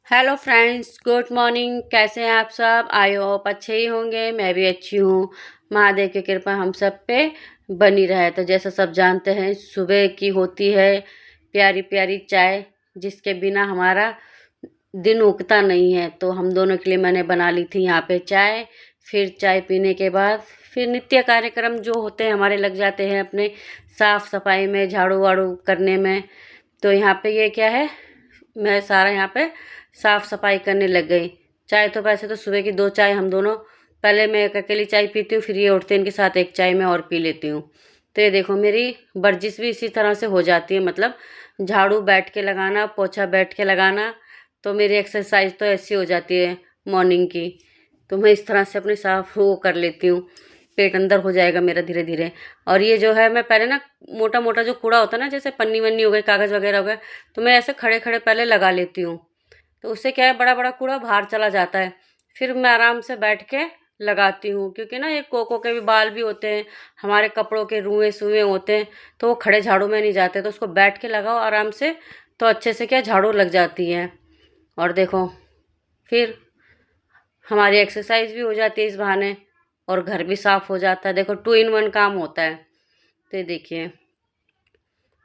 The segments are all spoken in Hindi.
Hello friends, good morning. कैसे हैं आप सब? आई होप अच्छे ही होंगे। मैं भी अच्छी हूँ। महादेव की कृपा हम सब पे बनी रहे। तो जैसा सब जानते हैं, सुबह की होती है प्यारी प्यारी चाय, जिसके बिना हमारा दिन उगता नहीं है। तो हम दोनों के लिए मैंने बना ली थी यहाँ पे चाय। फिर चाय पीने के बाद फिर नित्य कार्यक्रम जो होते हैं हमारे लग जाते हैं अपने साफ़ सफाई में, झाड़ू वाड़ू करने में। तो यहाँ पे ये क्या है, मैं सारा यहाँ पे साफ सफाई करने लग गई। चाय तो वैसे तो सुबह की 2 चाय हम दोनों, पहले मैं एक अकेली चाय पीती हूँ, फिर ये उठते हैं इनके साथ एक चाय मैं और पी लेती हूँ। तो ये देखो मेरी वर्जिश भी इसी तरह से हो जाती है, मतलब झाड़ू बैठ के लगाना, पोछा बैठ के लगाना। तो मेरी एक्सरसाइज तो ऐसी हो जाती है मॉर्निंग की। तो मैं इस तरह से अपनी साफ वो कर लेती हूँ, पेट अंदर हो जाएगा मेरा धीरे धीरे। और ये जो है, मैं पहले ना मोटा मोटा जो कूड़ा होता है ना, जैसे पन्नी वन्नी हो गई, कागज़ वगैरह हो गए, तो मैं ऐसे खड़े खड़े पहले लगा लेती हूँ। तो उससे क्या है, बड़ा बड़ा कूड़ा बाहर चला जाता है। फिर मैं आराम से बैठ के लगाती हूँ, क्योंकि ना ये कोको के भी बाल भी होते हैं, हमारे कपड़ों के रुएं सुएं होते हैं, तो वो खड़े झाड़ू में नहीं जाते। तो उसको बैठ के लगाओ आराम से, तो अच्छे से क्या झाड़ू लग जाती है। और देखो फिर हमारी एक्सरसाइज भी हो जाती है इस बहाने, और घर भी साफ हो जाता है। देखो 2 in 1 काम होता है। तो ये देखिए,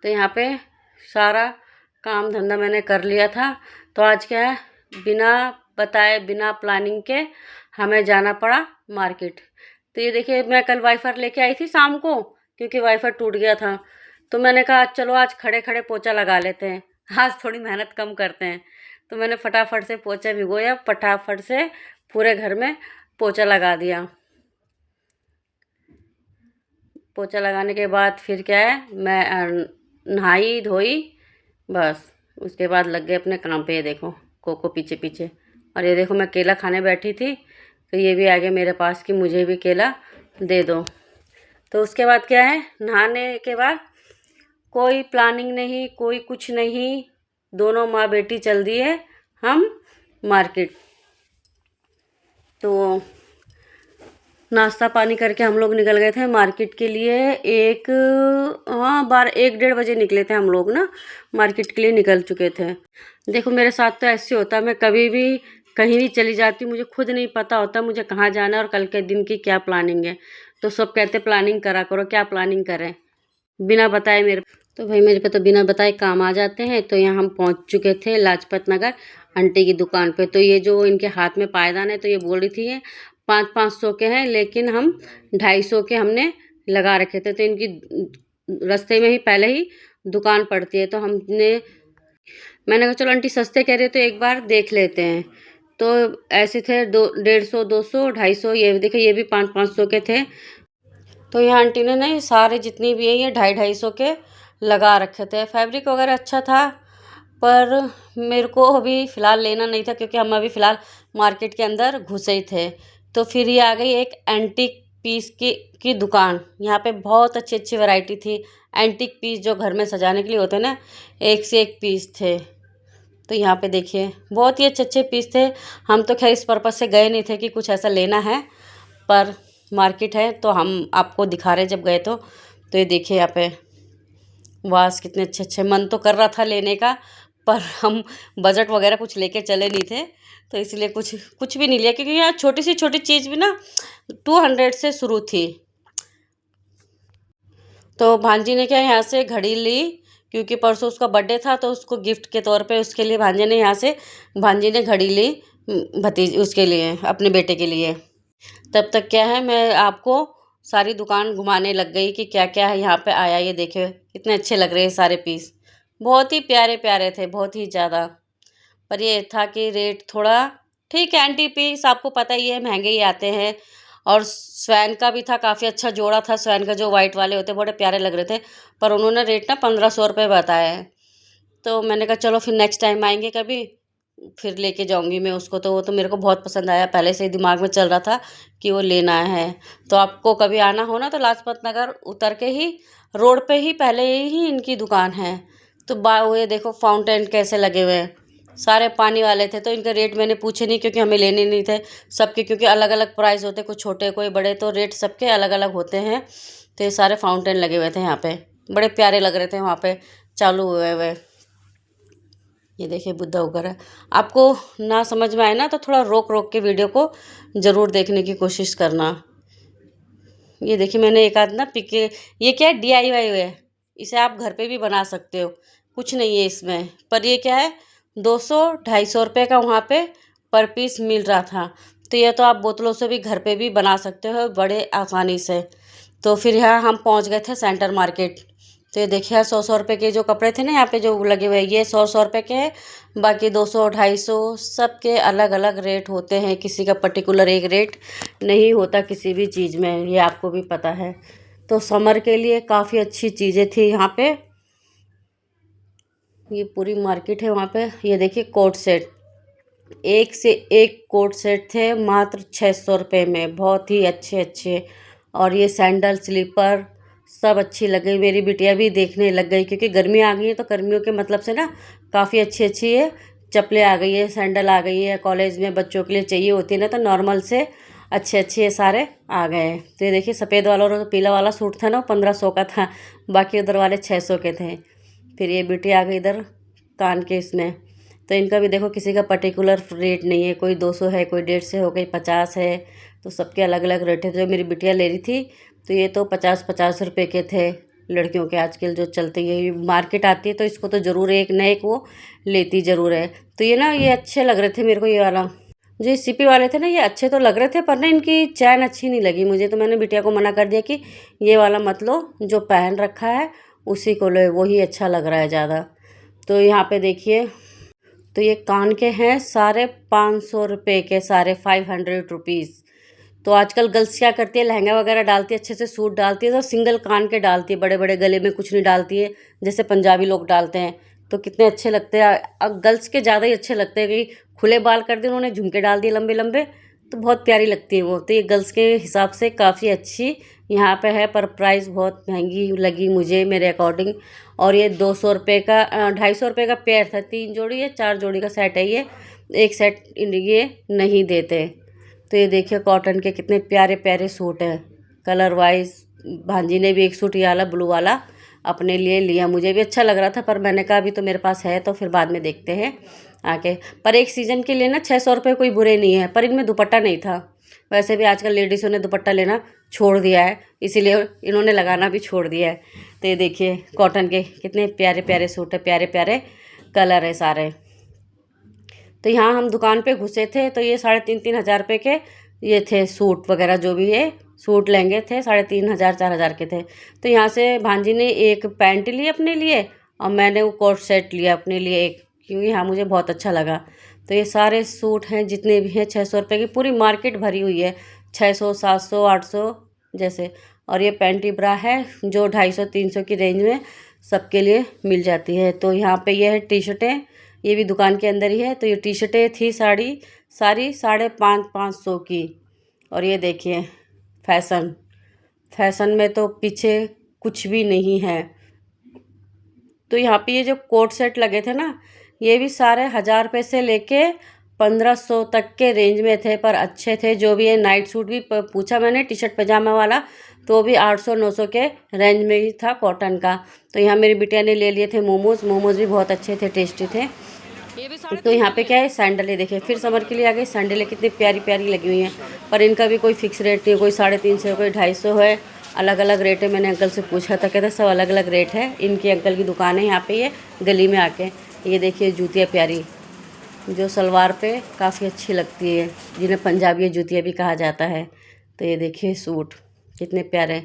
तो यहाँ पे सारा काम धंधा मैंने कर लिया था। तो आज क्या है, बिना बताए बिना प्लानिंग के हमें जाना पड़ा मार्केट। तो ये देखिए, मैं कल वाइफर लेके आई थी शाम को, क्योंकि वाइफर टूट गया था। तो मैंने कहा चलो आज खड़े खड़े पोछा लगा लेते हैं, आज थोड़ी मेहनत कम करते हैं। तो मैंने फटाफट से पोछा भिगोया, फटाफट से पूरे घर में पोछा लगा दिया। पोछा लगाने के बाद फिर क्या है, मैं नहाई धोई, बस उसके बाद लग गए अपने काम पे। ये देखो कोको पीछे पीछे, और ये देखो मैं केला खाने बैठी थी, तो ये भी आ गया मेरे पास कि मुझे भी केला दे दो। तो उसके बाद क्या है, नहाने के बाद कोई प्लानिंग नहीं, कोई कुछ नहीं, दोनों माँ बेटी चल दिए हम मार्केट। तो नाश्ता पानी करके हम लोग निकल गए थे मार्केट के लिए। एक, हाँ, 1-1:30 बजे निकले थे हम लोग ना, मार्केट के लिए निकल चुके थे। देखो मेरे साथ तो ऐसे होता है, मैं कभी भी कहीं भी चली जाती हूँ, मुझे खुद नहीं पता होता मुझे कहाँ जाना है और कल के दिन की क्या प्लानिंग है। तो सब कहते प्लानिंग करा करो, क्या प्लानिंग करें बिना बताए मेरे। तो भाई मेरे पे तो बिना बताए काम आ जाते हैं। तो यहाँ हम पहुँच चुके थे लाजपत नगर आंटी की दुकान पे। तो ये जो इनके हाथ में पायदान है, तो ये बोल रही थी ये 500-500 के हैं, लेकिन हम 250 के हमने लगा रखे थे। तो इनकी रास्ते में ही पहले ही दुकान पड़ती है। तो मैंने कहा चलो आंटी सस्ते कह रहे हो तो एक बार देख लेते हैं। तो ऐसे थे 150, 200, 250, ये देखिए ये भी 500-500 के थे। तो यहाँ आंटी ने ना ये सारे जितनी भी है ये 250-250 के लगा रखे थे। फैब्रिक वगैरह अच्छा था, पर मेरे को अभी फ़िलहाल लेना नहीं था, क्योंकि हम अभी फ़िलहाल मार्केट के अंदर घुसे ही थे। तो फिर ये आ गई एक एंटीक पीस की दुकान। यहाँ पे बहुत अच्छी अच्छी वैरायटी थी। एंटीक पीस जो घर में सजाने के लिए होते हैं ना, एक से एक पीस थे। तो यहाँ पे देखिए बहुत ही अच्छे अच्छे पीस थे। हम तो खैर इस पर्पज़ से गए नहीं थे कि कुछ ऐसा लेना है, पर मार्केट है तो हम आपको दिखा रहे जब गए तो ये देखिए यहाँ पे वास कितने अच्छे अच्छे। मन तो कर रहा था लेने का, पर हम बजट वगैरह कुछ लेके चले नहीं थे, तो इसलिए कुछ कुछ भी नहीं लिया, क्योंकि यहाँ छोटी सी छोटी चीज़ भी ना 200 से शुरू थी। तो भांजी ने क्या यहाँ से घड़ी ली, क्योंकि परसों उसका बर्थडे था, तो उसको गिफ्ट के तौर पे उसके लिए भांजी ने घड़ी ली, भतीज उसके लिए, अपने बेटे के लिए। तब तक क्या है, मैं आपको सारी दुकान घुमाने लग गई कि क्या क्या है यहाँ पे आया। ये देखिए कितने अच्छे लग रहे हैं सारे पीस, बहुत ही प्यारे प्यारे थे, बहुत ही ज़्यादा। पर ये था कि रेट थोड़ा ठीक है। एंटी पीस आपको पता ही है महंगे ही आते हैं। और स्वैन का भी था, काफ़ी अच्छा जोड़ा था स्वैन का, जो वाइट वाले होते बड़े प्यारे लग रहे थे। पर उन्होंने रेट ना 1500 रुपये बताया है। तो मैंने कहा चलो फिर नेक्स्ट टाइम आएंगे कभी, फिर लेके जाऊंगी मैं उसको। तो वो तो मेरे को बहुत पसंद आया, पहले से ही दिमाग में चल रहा था कि वो लेना है। तो आपको कभी आना हो ना, तो लाजपत नगर उतर के ही रोड पे ही पहले ही इनकी दुकान है। तो ये देखो फाउंटेन कैसे लगे हुए हैं, सारे पानी वाले थे। तो इनके रेट मैंने पूछे नहीं, क्योंकि हमें लेने नहीं थे सबके, क्योंकि अलग अलग प्राइस होते, कोई छोटे कोई बड़े, तो रेट सबके अलग अलग होते हैं। तो ये सारे फाउंटेन लगे हुए थे यहाँ पे, बड़े प्यारे लग रहे थे वहाँ पे चालू हुए हुए। ये देखिए बुद्धा वगैरह। आपको ना समझ में आए ना तो थोड़ा रोक रोक के वीडियो को ज़रूर देखने की कोशिश करना। ये देखिए मैंने एक आध ना पिके, ये क्या है, DIY है, इसे आप घर पे भी बना सकते हो, कुछ नहीं है इसमें। पर ये क्या है, 200-250 रुपये का वहाँ पे पर पीस मिल रहा था। तो ये तो आप बोतलों से भी घर पे भी बना सकते हो बड़े आसानी से। तो फिर यहाँ हम पहुँच गए थे सेंटर मार्केट। तो ये देखिए 100-100 रुपये के जो कपड़े थे ना यहाँ पे जो लगे हुए, ये 100-100 रुपये के हैं। बाकी 200-250 सबके अलग अलग रेट होते हैं, किसी का पर्टिकुलर एक रेट नहीं होता किसी भी चीज़ में, ये आपको भी पता है। तो समर के लिए काफ़ी अच्छी चीज़ें थी यहाँ पे। ये पूरी मार्केट है वहाँ पे। ये देखिए कोट सेट, एक से एक कोट सेट थे मात्र 600 रुपये में, बहुत ही अच्छे अच्छे। और ये सैंडल स्लीपर सब अच्छी लग गई, मेरी बिटिया भी देखने लग गई क्योंकि गर्मी आ गई है तो गर्मियों के मतलब से ना काफ़ी अच्छी अच्छी ये चप्पलें आ गई है, सैंडल आ गई है। कॉलेज में बच्चों के लिए चाहिए होती है ना, तो नॉर्मल से अच्छे अच्छे ये सारे आ गए हैं। तो ये देखिए सफ़ेद वाला और पीला वाला सूट था ना, 1500 का था, बाकी उधर वाले 600 के थे। फिर ये बिटिया आ गई इधर कान के इसमें। तो इनका भी देखो किसी का पर्टिकुलर रेट नहीं है, कोई 200 है, कोई 150 है, कोई 50 है, तो सबके अलग अलग रेट है। जो मेरी बिटिया ले रही थी तो ये तो 50-50 रुपये के थे। लड़कियों के आजकल जो चलते ये मार्केट आती है तो इसको तो ज़रूर एक न एक वो लेती ज़रूर है। तो ये ना ये अच्छे लग रहे थे मेरे को, ये वाला जो ये सीपी वाले थे ना ये अच्छे तो लग रहे थे, पर ना इनकी चैन अच्छी नहीं लगी मुझे। तो मैंने बिटिया को मना कर दिया कि ये वाला मत लो, जो पहन रखा है उसी को लो, वही अच्छा लग रहा है ज़्यादा। तो यहाँ पे देखिए, तो ये कान के हैं सारे 500 रुपये के, सारे 500 रुपीज़। तो आजकल गर्ल्स क्या करती है, लहंगा वगैरह डालती है, अच्छे से सूट डालती है तो सिंगल कान के डालती है, बड़े बड़े गले में कुछ नहीं डालती है जैसे पंजाबी लोग डालते हैं। तो कितने अच्छे लगते हैं, अब गर्ल्स के ज़्यादा ही अच्छे लगते हैं कि खुले बाल कर दिए उन्होंने, झुमके डाल दिए लंबे लंबे, तो बहुत प्यारी लगती है वो। तो ये गर्ल्स के हिसाब से काफ़ी अच्छी यहाँ पे है, पर प्राइस बहुत महंगी लगी मुझे मेरे अकॉर्डिंग। और ये 200 रुपये का 250 रुपये का पेयर था, 3 जोड़ी या 4 जोड़ी का सेट है ये, एक सेट ये नहीं देते। तो ये देखिए कॉटन के कितने प्यारे प्यारे सूट हैं कलर वाइज। भांजी ने भी एक सूट ये वाला ब्लू वाला अपने लिए लिया, मुझे भी अच्छा लग रहा था, पर मैंने कहा अभी तो मेरे पास है तो फिर बाद में देखते हैं आके। पर एक सीज़न के लिए ना 600 रुपये कोई बुरे नहीं है, पर इनमें दुपट्टा नहीं था। वैसे भी आजकल लेडीज़ों ने दुपट्टा लेना छोड़ दिया है, इसीलिए इन्होंने लगाना भी छोड़ दिया है। तो ये देखिए कॉटन के कितने प्यारे प्यारे सूट है, प्यारे प्यारे कलर है सारे। तो यहाँ हम दुकान पे घुसे थे तो ये 3,500 हज़ार रुपये के ये थे सूट वगैरह, जो भी है सूट लहंगे थे 3,500-4,000 के थे। तो यहाँ से भांजी ने एक पैंट ली अपने लिए और मैंने वो कोट सेट लिया अपने लिए एक, क्योंकि हाँ मुझे बहुत अच्छा लगा। तो ये सारे सूट हैं जितने भी हैं 600 रुपये की, पूरी मार्केट भरी हुई है 600, 700, 800 जैसे। और ये पैंटी ब्रा है जो 250-300 की रेंज में सबके लिए मिल जाती है। तो यहाँ पे ये है टी शर्टें, ये भी दुकान के अंदर ही है। तो ये टी शर्टें थी साड़ी सारी 550-500 की। और ये देखिए फैशन, फैशन में तो पीछे कुछ भी नहीं है। तो यहाँ पे ये जो कोट सेट लगे थे ना, ये भी सारे 1,000 रुपये से लेके 1,500 तक के रेंज में थे, पर अच्छे थे। जो भी है नाइट सूट भी पूछा मैंने, टी शर्ट पजामा वाला, तो भी 800-900 के रेंज में ही था कॉटन का। तो यहाँ मेरी बिटिया ने ले लिए थे मोमोज़, मोमोज़ भी बहुत अच्छे थे, टेस्टी थे। तो यहाँ पे क्या है, सैंडलें देखिए, फिर समर के लिए आ गई सैंडलें, कितनी प्यारी प्यारी लगी हुई हैं। पर इनका भी कोई फिक्स रेट नहीं है, कोई 350 कोई 250 है, अलग अलग रेट है। मैंने अंकल से पूछा था, कहते सब अलग अलग रेट है। इनकी अंकल की दुकान है यहाँ पे, ये गली में आके। ये देखिए जूतियाँ प्यारी, जो सलवार पे काफ़ी अच्छी लगती है, जिन्हें पंजाबी जूतियाँ भी कहा जाता है। तो ये देखिए सूट कितने प्यारे,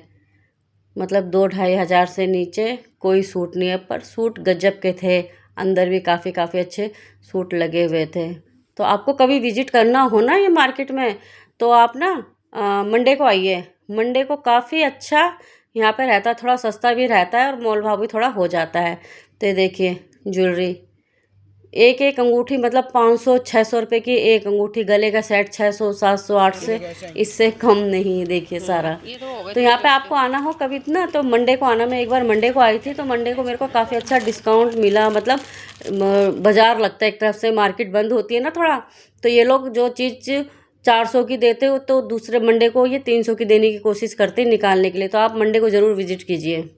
मतलब 2-2.5 हज़ार से नीचे कोई सूट नहीं है, पर सूट गजब के थे। अंदर भी काफ़ी काफ़ी अच्छे सूट लगे हुए थे। तो आपको कभी विजिट करना हो ना ये मार्केट में, तो आप ना मंडे को आइए। मंडे को काफ़ी अच्छा यहाँ पे रहता है, थोड़ा सस्ता भी रहता है और मोल भाव भी थोड़ा हो जाता है। तो ये देखिए ज्वेलरी, एक एक अंगूठी मतलब 500-600 रुपये की एक अंगूठी, गले का सेट 600, 700, 800, इससे कम नहीं। देखिए सारा। तो यहाँ पे आपको आना हो कभी ना तो मंडे को आना। मैं एक बार मंडे को आई थी तो मंडे को मेरे को काफ़ी अच्छा डिस्काउंट मिला, मतलब बाज़ार लगता है एक तरफ से, मार्केट बंद होती है ना थोड़ा, तो ये लोग जो चीज़ 400 की देते हो तो दूसरे मंडे को ये 300 की देने की कोशिश करते हैं निकालने के लिए। तो आप मंडे को ज़रूर विजिट कीजिए।